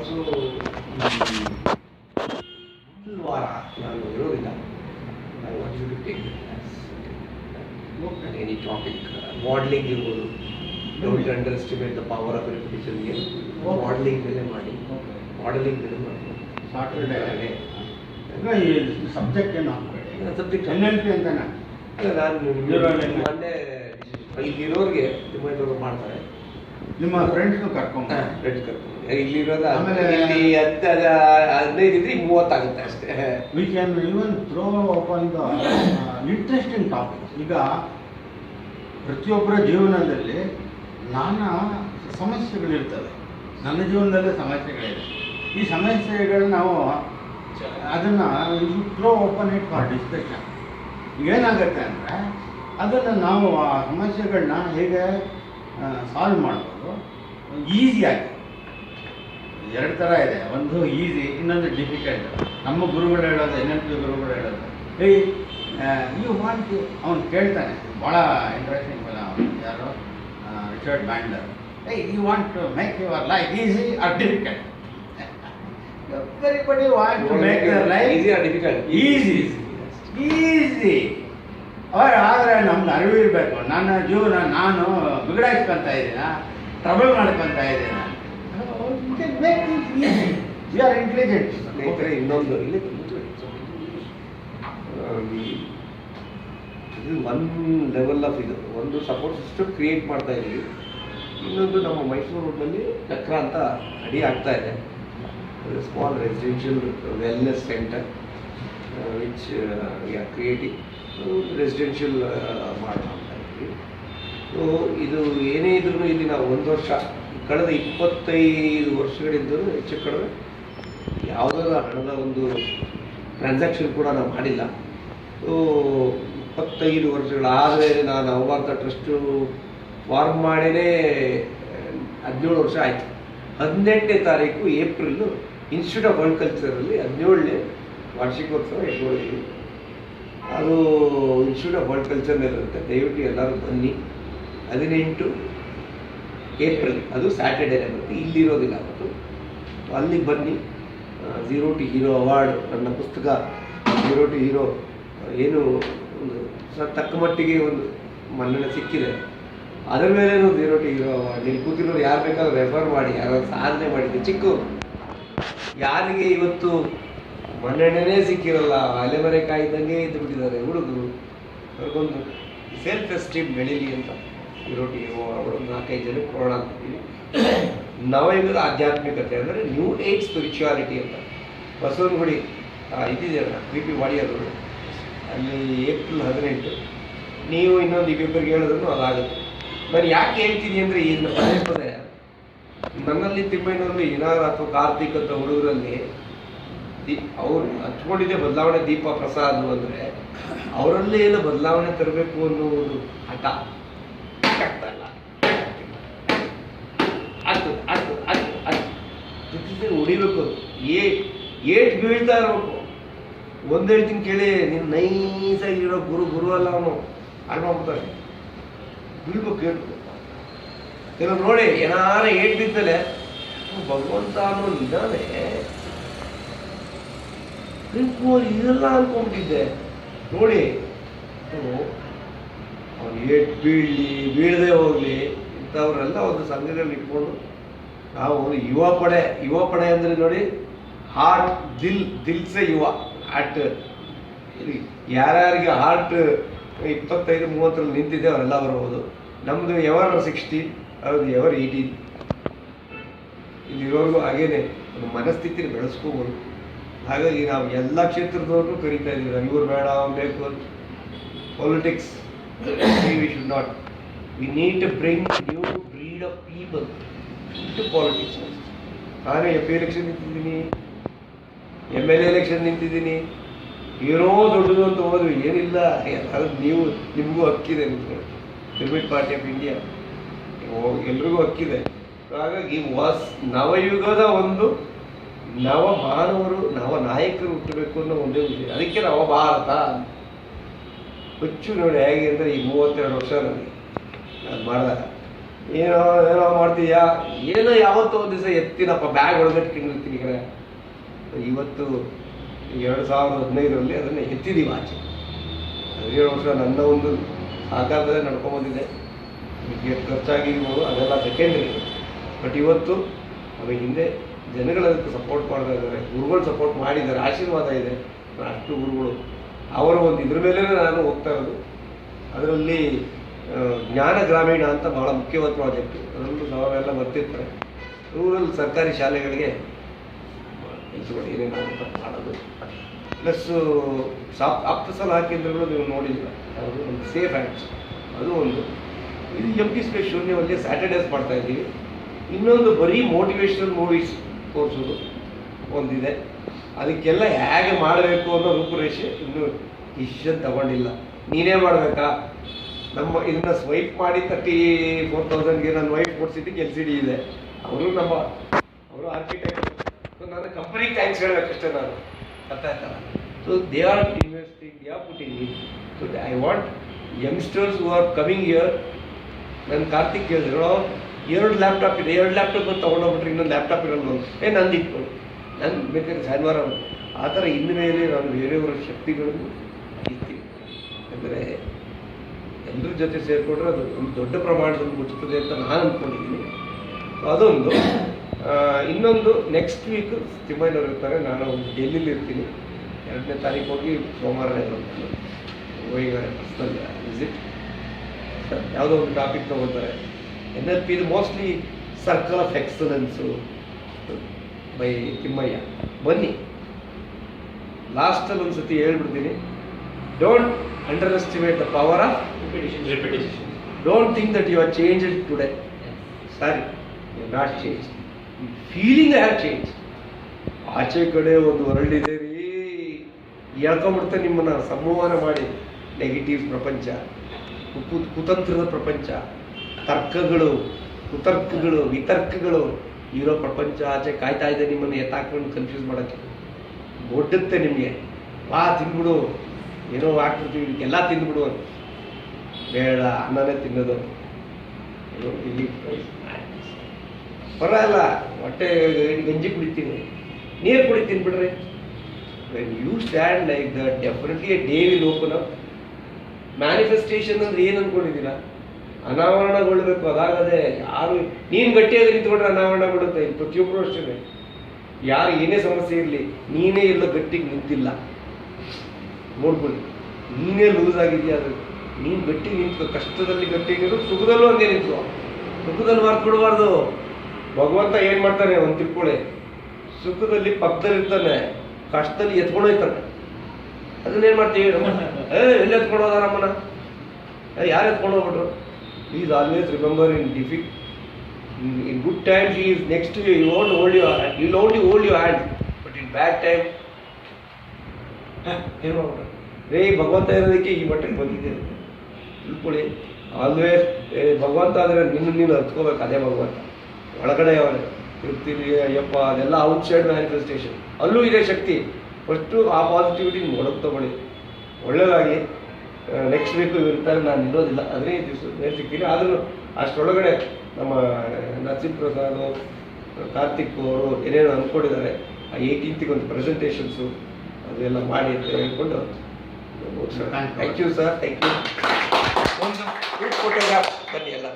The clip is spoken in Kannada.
ಆಲ್ಸೋ ವಾರ ನಾನು ಇರೋದಿಲ್ಲ. I want you to take any topic. Modelling ಇರ್ಬೋದು, don't underestimate the power of ರಿಪಿಟೇಷನ್ಗೆ. ಮಾಡೆಲಿಂಗ್ ಮೇಲೆ ಮಾಡಿ, ಮಾಡೆಲಿಂಗ್ ಮೇಲೆ ಮಾಡಿ. ಸಾಟರ್ಡೇ ಸಬ್ಜೆಕ್ಟ್ ಏನು ಸಬ್ಜೆಕ್ಟ್ NLP ಅಂತಾನೆ. ನಾನು ಮೊನ್ನೆ ಇಲ್ಲಿರೋರಿಗೆ ತುಂಬ ಮಾಡ್ತಾರೆ. ನಿಮ್ಮ ಫ್ರೆಂಡ್ಸ್ನು ಕರ್ಕೊಂಡು ಫ್ರೆಂಡ್ಸ್ ಕರ್ಕೊಂಡು ಇಲ್ಲಿರೋದು ಆಮೇಲೆ ಇಲ್ಲಿ 15 ಇದ್ರೆ 30 ಆಗುತ್ತೆ ಅಷ್ಟೇ. We can even throw upon the interesting topics. ಈಗ ಪ್ರತಿಯೊಬ್ಬರ ಜೀವನದಲ್ಲಿ ನಾನಾ ಸಮಸ್ಯೆಗಳಿರ್ತವೆ. ನನ್ನ ಜೀವನದಲ್ಲೇ ಸಮಸ್ಯೆಗಳಿದೆ. ಈ ಸಮಸ್ಯೆಗಳು ನಾವು ಅದನ್ನು throw open it for discussion. ಏನಾಗುತ್ತೆ ಅಂದರೆ ಅದನ್ನು ನಾವು ಆ ಸಮಸ್ಯೆಗಳನ್ನ ಹೇಗೆ ಸಾಲ್ವ್ ಮಾಡ್ಬೋದು ಈಸಿಯಾಗಿ. ಎರಡು ಥರ ಇದೆ, ಒಂದು ಈಸಿ, ಇನ್ನೊಂದು ಡಿಫಿಕಲ್ಟ್. ನಮ್ಮ ಗುರುಗಳು ಹೇಳೋದು, NLP ಗುರುಗಳು ಹೇಳೋದು, ನೀವು ಮಾಡಿ ಅವ್ನು ಕೇಳ್ತಾನೆ. ಭಾಳ ಇಂಟ್ರೆಸ್ಟಿಂಗ್ ಫಿಲಮ್ ಅವನು, ಯಾರು, Richard Bandler. You want to make your life easy or difficult? Everybody want to make your life easy or difficult? Easy. ಆದರೆ ನಮ್ಗೆ ಅರಿವು ಇರಬೇಕು. ನನ್ನ ಜೀವನ ನಾನು ಬಿಗಡಾಯಿಸ್ಕೊಂತ ಇದ್ದೀನ, ಟ್ರಬಲ್ ಮಾಡ್ಕೊತ ಇದ್ದೀನ. We are intelligent. ಸ್ನೇಹಿತರೆ, ಇನ್ನೊಂದು ಇಲ್ಲಿ ಇದು ಒನ್ ಲೆವೆಲ್ ಆಫ್ ಇದು ಒಂದು ಸಪೋರ್ಟ್ ಸಿಸ್ಟಮ್ ಕ್ರಿಯೇಟ್ ಮಾಡ್ತಾ ಇದ್ದೀವಿ. ಇನ್ನೊಂದು ನಮ್ಮ ಮೈಸೂರು ರೋಡ್ನಲ್ಲಿ ಚಕ್ರ ಅಂತ ಅಡಿ ಆಗ್ತಾ ಇದೆ. Small residential wellness centre which we are creating residential ಮಾಡ್ತಾ ಇದ್ದೀವಿ. ಸೊ ಇದು ಏನೇ ಇದ್ರೂ ಇಲ್ಲಿ ನಾವು 1 ವರ್ಷ ಕಳೆದ 25 ವರ್ಷಗಳಿಂದಲೂ ಹೆಚ್ಚು ಕಡಿಮೆ ಯಾವುದಾದ್ರು ಹಣದ ಒಂದು ಟ್ರಾನ್ಸಾಕ್ಷನ್ ಕೂಡ ನಾವು ಮಾಡಿಲ್ಲ. ಸೊ 25 ವರ್ಷಗಳಾದರೆ ನಾನು ನವಭಾರತ ಟ್ರಸ್ಟು ಫಾರ್ಮ್ ಮಾಡಿನೇ 17 ವರ್ಷ ಆಯಿತು. 18ನೇ ತಾರೀಕು ಏಪ್ರಿಲ್ ಇನ್ಸ್ಟಿಟ್ಯೂಟ್ ಆಫ್ ವರ್ಲ್ಡ್ ಕಲ್ಚರಲ್ಲಿ 17ನೇ ವಾರ್ಷಿಕೋತ್ಸವ ಇಟ್ಕೊಂಡಿದ್ದೀವಿ. ಅದು ಇನ್ಸ್ಟಿಟ್ಯೂಟ್ ಆಫ್ ವರ್ಲ್ಡ್ ಕಲ್ಚರ್ನಲ್ಲಿರುತ್ತೆ. ದಯವಿಟ್ಟು ಎಲ್ಲರೂ ಬನ್ನಿ. 18 ಏಪ್ರಿಲ್, ಅದು ಸ್ಯಾಟರ್ಡೇನೇ ಬರುತ್ತೆ, ಇಲ್ಲಿರೋದಿಲ್ಲ ಅವತ್ತು. ಅಲ್ಲಿ ಬನ್ನಿ. ಝೀರೋ ಟು ಹೀರೋ ಅವಾರ್ಡ್, ನನ್ನ ಪುಸ್ತಕ ಝೀರೋ ಟು ಹೀರೋ ಏನು ಒಂದು ತಕ್ಕ ಮಟ್ಟಿಗೆ ಒಂದು ಮನ್ನಣೆ ಸಿಕ್ಕಿದೆ. ಅದರ ಮೇಲೇನು ಝೀರೋ ಟು ಹೀರೋ ಅವಾರ್ಡ್. ಇಲ್ಲಿ ಕೂತಿರೋರು ಯಾರು ಬೇಕಾದ್ರೂ ರೆಫರ್ ಮಾಡಿ, ಯಾರು ಸಾಧನೆ ಮಾಡಿದೆ ಚಿಕ್ಕವರು. ಯಾರಿಗೆ ಇವತ್ತು ಮನ್ನಣೆನೇ ಸಿಕ್ಕಿರಲ್ಲ, ಅಲೆಮರೆ ಕಾಯ್ದಂಗೆ ಇದ್ದು ಬಿಟ್ಟಿದ್ದಾರೆ ಹುಡುಗರು. ಅವ್ರಿಗೊಂದು ಸೆಲ್ಫ್ ಎಸ್ಟೀಮ್ ಬೆಳೀಲಿ ಅಂತ ಝೀರೋ ಟು ಹೀರೋ ಅವಾರ್ಡ್ ಒಂದು 4-5 ಜನಕ್ಕೆ ಕೊಡೋಣ ಅಂತಿದ್ದೀವಿ. ನವಯುಗದ ಆಧ್ಯಾತ್ಮಿಕತೆ ಅಂದರೆ ನ್ಯೂ ಏಜ್ ಸ್ಪಿರಿಚುವಾಲಿಟಿ ಅಂತ ಬಸವನಗುಡಿ ಇದ್ದಿದೆಯಲ್ಲ, BP ವಾಡಿಯೋದು, ಅಲ್ಲಿ ಏಪ್ರಿಲ್ 18. ನೀವು ಇನ್ನೊಂದು ಇಬ್ಬರಿಗೆ ಹೇಳಿದ್ರು ಅದಾಗುತ್ತೆ. ನಾನು ಯಾಕೆ ಹೇಳ್ತೀನಿ ಅಂದರೆ ಇದನ್ನ ಪದೇ ಪದೇ ನನ್ನಲ್ಲಿ ತಿಮ್ಮಯ್ಯನವರಲ್ಲಿ ಏನಾರು ಅಥವಾ ಕಾರ್ತಿಕ್ ಅಂತ ಹುಡುಗರಲ್ಲಿ ಅವ್ರು ಹಚ್ಕೊಂಡಿದ್ದೆ ಬದಲಾವಣೆ ದೀಪ ಪ್ರಸಾದ್ ಅಂದರೆ ಅವರಲ್ಲಿ ಏನು ಬದಲಾವಣೆ ತರಬೇಕು ಅನ್ನೋ ಒಂದು ಹಠ ಆಗ್ತಾ ಇಲ್ಲ. ಹೊಡಿಬೇಕು, ಏಟ್ ಬೀಳ್ತಾ ಇರ್ಬೇಕು. ಒಂದು ಹೇಳ್ತೀನಿ ಕೇಳಿ, ನೀನು ನೈಸಾಗಿರೋ ಗುರು ಅಲ್ಲ, ಅವನು ಹಾಳು ಮಾಡ್ಬಿಡ್ತಾನೆ. ಬೀಳ್ಬೇಕು, ಹೇಳ್ಬೇಕು. ಕೆಲವು ನೋಡಿ ಏನಾರ ಏಟ್ ಬಿದ್ದಲೆ ಭಗವಂತ ಅನ್ನೋ ನಿಧಾನೆ ಇದೆಲ್ಲ ಅನ್ಕೊಂಡ್ಬಿಟ್ಟಿದ್ದೆ ನೋಡಿ. ಅವ್ನು ಏಟ್ ಬೀಳದೆ ಹೋಗ್ಲಿ ಇಂಥವ್ರೆಲ್ಲ ಒಂದು ಸಂಘದಲ್ಲಿ ಇಟ್ಕೊಂಡು ನಾವು ಯುವ ಪಡೆ ಅಂದರೆ ನೋಡಿ, ಹಾರ್ಟ್ ದಿಲ್ಸೆ ಯುವ ಹಾರ್ಟ್. ಯಾರ್ಯಾರಿಗೆ ಹಾರ್ಟ್ 25-30 ನಿಂತಿದೆ ಅವರೆಲ್ಲ ಬರ್ಬೋದು. ನಮ್ಮದು ಎವರ್ 60, ಅವ್ರದ್ದು ಎವರ್ 18. ಇಲ್ಲಿರೋರ್ಗೂ ಹಾಗೇನೆ ಒಂದು ಮನಸ್ಥಿತಿನ ಬೆಳೆಸ್ಕೋಬೋದು. ಹಾಗಾಗಿ ನಾವು ಎಲ್ಲ ಕ್ಷೇತ್ರದವ್ರನ್ನೂ ಕರೀತಾ ಇದ್ದೀವಿ. ನಾವು ಇವ್ರು ಬೇಡ ಬೇಕು ಅಂತ politics we should not. We need to bring new breed of people to politics. ನಾನೇ MP ಎಲೆಕ್ಷನ್ ನಿಂತಿದ್ದೀನಿ, MLA ಎಲೆಕ್ಷನ್ ನಿಂತಿದ್ದೀನಿ. ಏನೋ ದೊಡ್ಡದು ಅಂತ ಹೋದ್ವಿ, ಏನಿಲ್ಲ. ಅದು ನಿಮಗೂ ಹಕ್ಕಿದೆ, ನಿಮ್ಗೆ ಪಿರಮಿಡ್ ಪಾರ್ಟಿ ಆಫ್ ಇಂಡಿಯಾ ಎಲ್ರಿಗೂ ಹಕ್ಕಿದೆ. ಹಾಗಾಗಿ ನವಯುಗದ ಒಂದು ನವ ಮಾನವರು, ನವ ನಾಯಕರು ಹುಟ್ಟಬೇಕು ಅನ್ನೋ ಒಂದೇ ವಿಷಯ. ಅದಕ್ಕೆ ನವಭಾರತ ಹುಚ್ಚು ನೋಡಿ ಹೇಗೆ ಅಂದರೆ ಈ 32 ವರ್ಷ ನನಗೆ ನಾನು ಮಾಡಿದಾಗ ಏನೋ ಏನೋ ಮಾಡ್ತೀಯಾ, ಏನೋ ಯಾವತ್ತೋ ಒಂದು ದಿವಸ ಎತ್ತೀನಪ್ಪ ಬ್ಯಾಗ್ ಒಳಗಟ್ಟಿರ್ತೀನಿ ಕಡೆ. ಇವತ್ತು 2015ರಲ್ಲಿ ಅದನ್ನು ಎತ್ತಿದ್ದೀವಿ ಆಚೆ. 17 ವರ್ಷ ನನ್ನ ಒಂದು ಆಕಾರದಲ್ಲೇ ನಡ್ಕೊಂಬಂದಿದೆ. ಎಷ್ಟು ಖರ್ಚಾಗಿರ್ಬೋದು ಅದೆಲ್ಲ ಸೆಕೆಂಡ್ರಿ. ಬಟ್ ಇವತ್ತು ಅದ್ರ ಹಿಂದೆ ಜನಗಳು ಅದಕ್ಕೆ ಸಪೋರ್ಟ್ ಮಾಡ್ತಾ ಇದ್ದಾರೆ, ಗುರುಗಳು ಸಪೋರ್ಟ್ ಮಾಡಿದ್ದಾರೆ, ಆಶೀರ್ವಾದ ಇದೆ. ಅಷ್ಟು ಗುರುಗಳು ಅವರ ಒಂದು ಇದ್ರ ಮೇಲೆ ನಾನು ಹೋಗ್ತಾ ಇರೋದು. ಅದರಲ್ಲಿ ಜ್ಞಾನ ಗ್ರಾಮೀಣ ಅಂತ ಭಾಳ ಮುಖ್ಯವಾದ ಪ್ರಾಜೆಕ್ಟು. ಅದರಲ್ಲೂ ನಾವೆಲ್ಲ ಬರ್ತಿರ್ತಾರೆ ರೂರಲ್ ಸರ್ಕಾರಿ ಶಾಲೆಗಳಿಗೆ ಕೆಲಸಗಳು ಏನೇನಾಗುತ್ತೆ ಮಾಡೋದು. ಪ್ಲಸ್ಸು ಆಪ್ತ ಸಲಹಾ ಕೇಂದ್ರಗಳು ನೀವು ನೋಡಿಲ್ಲ, ಯಾವುದು ಒಂದು ಸೇಫ್ ಹ್ಯಾಂಡ್ಸ್ ಅದು ಒಂದು. ಇದು ಎಂಟಿ ಸ್ಪೇಸ್ ಶೂನ್ಯದಲ್ಲಿ ಸ್ಯಾಟರ್ಡೇಸ್ ಮಾಡ್ತಾ ಇದ್ದೀವಿ. ಇನ್ನೊಂದು ಬರೀ ಮೋಟಿವೇಶ್ನಲ್ ಮೂವೀಸ್ ತೋರಿಸೋದು ಒಂದಿದೆ. ಅದಕ್ಕೆಲ್ಲ ಹೇಗೆ ಮಾಡಬೇಕು ಅನ್ನೋ ರೂಪುರೇಷೆ ಇನ್ನೂ ಡಿಸಿಷನ್ ತಗೊಂಡಿಲ್ಲ. ನೀನೇ ಮಾಡಬೇಕಾ? ನಮ್ಮ ಇದನ್ನ ಸ್ವೈಪ್ ಮಾಡಿ 34,000ಗೆ ನನ್ನ ವೈಫ್ ಕೊಡಿಸಿದ್ದಕ್ಕೆ LCD ಇದೆ. ಅವರು ಆರ್ಕಿಟೆಕ್ಟ್. ಸೊ ನಾನು ಕಂಪನಿಗೆ ಥ್ಯಾಂಕ್ಸ್ ಹೇಳಬೇಕಷ್ಟೇ ನಾನು, ಅರ್ಥ ಆಯ್ತಲ್ಲ. So they are investing, they are putting in. So I want youngsters who are coming year. ನನ್ನ ಕಾರ್ತಿಕ್ ಹೇಳಿದ್ರು 2 ಲ್ಯಾಪ್ಟಾಪ್ ಇದೆ, 2 ಲ್ಯಾಪ್ಟಾಪ್ ತೊಗೊಂಡೋಗ್ಬಿಟ್ರೆ ಇನ್ನೊಂದು ಲ್ಯಾಪ್ಟಾಪ್ ಇರೋದು. ನಂದು ಇಟ್ಕೊಂಡು ನಾನು ಬೇಕಾದ್ರೆ ಶನಿವಾರ ಆ ಥರ ಇನ್ಮೇಲೆ ನಾನು ಬೇರೆಯವರ ಶಕ್ತಿಗಳನ್ನು ಅರಿತೀನಿ. ಅಂದರೆ ಎಲ್ಲರ ಜೊತೆ ಸೇರಿಕೊಂಡ್ರೆ ಅದು ಒಂದು ದೊಡ್ಡ ಪ್ರಮಾಣದಲ್ಲಿ ಮುಚ್ಚುತ್ತದೆ ಅಂತ ನಾನು ಅಂದ್ಕೊಂಡಿದ್ದೀನಿ. ಅದೊಂದು. ಇನ್ನೊಂದು ನೆಕ್ಸ್ಟ್ ವೀಕ್ ತಿಮ್ಮಯ್ಯನವ್ರು ಇರ್ತಾರೆ, ನಾನು ಡೆಲ್ಲಿಲಿ ಇರ್ತೀನಿ. 2ನೇ ತಾರೀಕು ಹೋಗಿ ಸೋಮವಾರ ಹೋಗಿದ್ದಾರೆ ಪರ್ಸ್ನಲ್ ವಿಸಿಟ್. ಯಾವುದೋ ಒಂದು ಟಾಪಿಕ್ ತೊಗೊಳ್ತಾರೆ. NLP ಇದು mostly circle of excellence by Thimmaiah. ಬನ್ನಿ. ಲಾಸ್ಟಲ್ಲಿ ಒಂದು ಸತಿ ಹೇಳ್ಬಿಡ್ತೀನಿ, don't underestimate the power of repetition. Don't think that you are changed today. Sorry, you are not change. Feeling have change. ಆಚೆ ಕಡೆ ಒಂದು ವರ್ಲ್ಡ್ ಇದೆ ರೀ, ಹೇಳ್ಕೊಂಬಿಡ್ತೆ ನಿಮ್ಮನ್ನು ಸಂವಹನ ಮಾಡಿ. ನೆಗೆಟಿವ್ ಪ್ರಪಂಚ, ಕುತಂತ್ರದ ಪ್ರಪಂಚ, ತರ್ಕಗಳು, ಕುತರ್ಕಗಳು, ವಿತರ್ಕಗಳು ಇರೋ ಪ್ರಪಂಚ ಆಚೆ ಕಾಯ್ತಾ ಇದೆ ನಿಮ್ಮನ್ನು ಎತ್ತಾಕೊಂಡು ಕನ್ಫ್ಯೂಸ್ ಮಾಡೋಕ್ಕೆ. ಒಡ್ಡುತ್ತೆ ನಿಮಗೆ. ಬಾ ತಿಂದ್ಬಿಡು, ಏನೋ ಹಾಕ್ಬಿಡ್ತೀವಿ, ಇದಕ್ಕೆಲ್ಲ ತಿಂದ್ಬಿಡು ಅಂತ. ಬೇಡ, ಅನ್ನನೇ ತಿನ್ನೋದು. ಇಲ್ಲಿ ಬರಲ್ಲ, ಹೊಟ್ಟೆ ಗಂಜಿ ಕುಡಿತೀನಿ, ನೀರು ಕುಡಿತೀನಿ ಬಿಡ್ರಿ. When you stand like that, definitely a day will open up. Manifestation ಅಂದ್ರೆ ಏನು ಅಂದ್ಕೊಂಡಿದ್ದೀರಾ? ಅನಾವರಣಗೊಳ್ಳಬೇಕು. ಅದಾಗದೆ ಯಾರು ನೀನು ಗಟ್ಟಿಯಾಗಿ ನಿಂತ್ಕೊಂಡ್ರೆ ಅನಾವರಣಗೊಳ್ಳುತ್ತೆ. ಪ್ರತಿಯೊಬ್ಬರು ಅಷ್ಟೇ. ಯಾರು ಏನೇ ಸಮಸ್ಯೆ ಇರಲಿ, ನೀನೇ ಎಲ್ಲೋ ಗಟ್ಟಿಗೆ ನಿಂತಿಲ್ಲ ನೋಡ್ಕೊಳ್ಳಿ. ನೀನೇ ಲೂಸ್ ಆಗಿದೆಯಾ? ಅದು ನೀನು ಗಟ್ಟಿಗೆ ನಿಂತ್ಕೊ. ಕಷ್ಟದಲ್ಲಿ ಗಟ್ಟಿಗಿರು, ಸುಖದಲ್ಲೂ ಹಂಗೆ ನಿಂತ್ಕೊ. ಸುಖದಲ್ಲಿ ಮಾರ್ಕೊಡ್ಬಾರ್ದು. ಭಗವಂತ ಏನು ಮಾಡ್ತಾನೆ ಒಂದು ತಿಳ್ಕೊಳ್ಳಿ, ಸುಖದಲ್ಲಿ ಪಕ್ಕದಲ್ಲಿ ಇರ್ತಾನೆ, ಕಷ್ಟದಲ್ಲಿ ಎತ್ಕೊಂಡೋಯ್ತಾನೆ. ಅದನ್ನೇನು ಮಾಡ್ತೀವಿ? ಎಲ್ಲಿ ಎತ್ಕೊಂಡು ಹೋದ ನಮ್ಮನ್ನ? ಯಾರು ಎತ್ಕೊಂಡು ಹೋಗ್ಬಿಟ್ರು? Please always remember, in good times he is next to you. He won't hold your hand. He will only hold your hand. But in bad time, ಏನು ಮಾಡ್ಬಿಟ್ರೆ ರೇ ಭಗವಂತ ಇರೋದಕ್ಕೆ ಈ ಮಟ್ಟಕ್ಕೆ ಬಂದಿದೆ ತಿಳ್ಕೊಳ್ಳಿ. ಆಲ್ವೇಸ್ ಭಗವಂತ ಅಂದರೆ ನೀನು ಹತ್ಕೋಬೇಕು. ಅದೇ ಭಗವಂತ ಒಳಗಡೆ ಇರ್ತೀರಿ. ಅಯ್ಯಪ್ಪ, ಅದೆಲ್ಲ ಔಟ್ಸೈಡ್ ಮ್ಯಾನಿಫೆಸ್ಟೇಷನ್. ಅಲ್ಲೂ ಇದೆ ಶಕ್ತಿ. ಫಸ್ಟು ಆ ಪಾಸಿಟಿವಿಟಿ ಒಳಗೆ ತಗೊಳ್ಳಿ. ಒಳ್ಳೆಯದಾಗಿ. ನೆಕ್ಸ್ಟ್ ವೀಕು ಇರ್ತಾರೆ, ನಾನು ಇರೋದಿಲ್ಲ, 15 ದಿವಸ ಮೇಲೆ ಸಿಗ್ತೀನಿ. ಆದರೂ ಅಷ್ಟರೊಳಗಡೆ ನಮ್ಮ ನರಸಿಂಹ ಪ್ರಸಾದ್, ಕಾರ್ತಿಕ್ ಅವರು ಏನೇನು ಅಂದ್ಕೊಂಡಿದ್ದಾರೆ. ಆ 18th ಒಂದು ಪ್ರೆಸೆಂಟೇಷನ್ಸು ಅದೆಲ್ಲ ಮಾಡಿ ಅಂತ ಹೇಳ್ಕೊಂಡು thank you sir. Thank you. ಒಂದು ಫೋಟೋಗ್ರಾಫ್ ಬನ್ನಿ ಎಲ್ಲ.